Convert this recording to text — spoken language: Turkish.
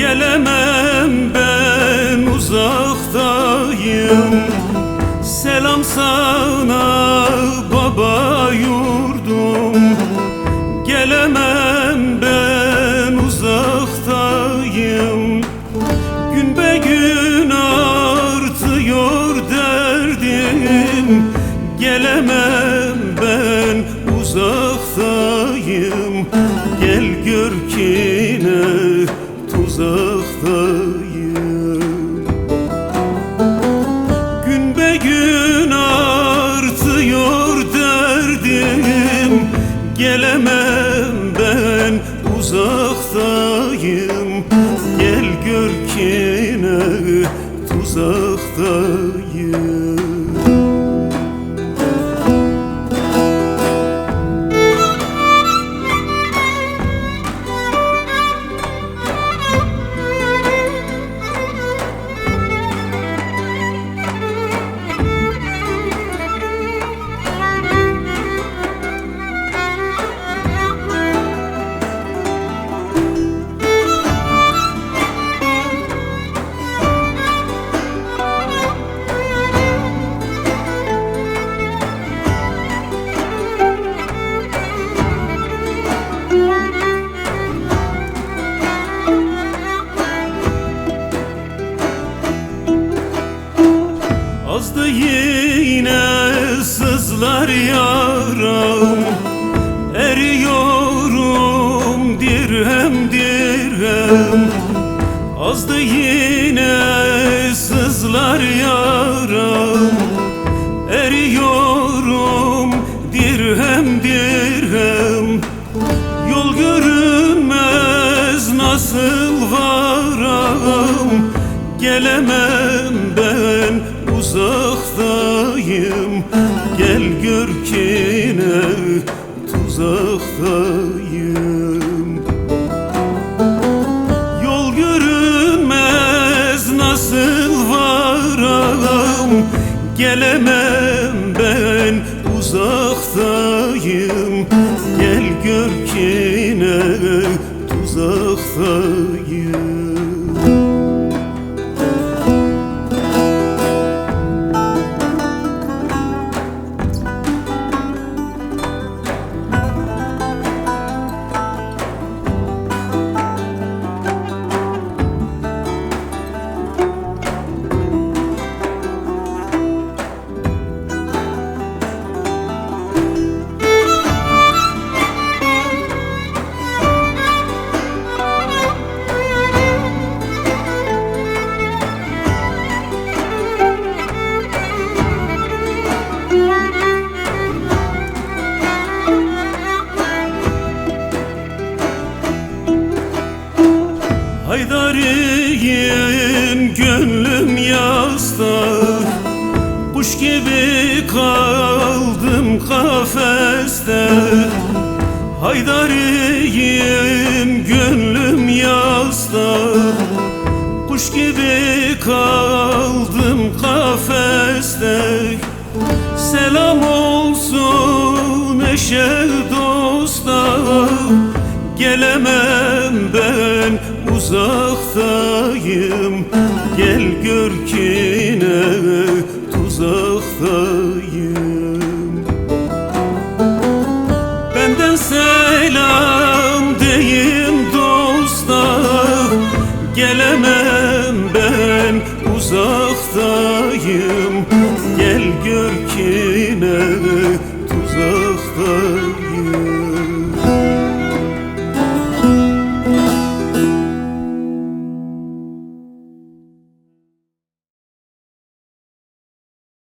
Gelemem ben uzaktayım. Selam sana baba yurdum. Gelemem ben uzaktayım. Gün be gün artıyor derdim. Gelemem ben uzaktayım. Gel gör ki ne tuzaktayım. Gün be gün artıyor derdim. Gelemem ben uzaktayım. Gel gör ki ne tuzaktayım. Azdı yine sızlar yaram, eriyorum dirhem dirhem. Azdı yine sızlar yaram, eriyorum dirhem dirhem. Yol görünmez nasıl varam, gelemem ben uzaktayım. Gel gör ki ne tuzaktayım. Yol görünmez nasıl varam, gelemem ben uzaktayım. Gel gör ki ne tuzaktayım. Haydariyim gönlüm yasta, kuş gibi kaldım kafeste. Haydariyim gönlüm yasta, kuş gibi kaldım kafeste. Selam olsun eşe dosta, gelemem ben uzaktayım. Gel gör ki ne tuzaktayım. Benden selam deyin dosta, gelemem ben uzaktayım.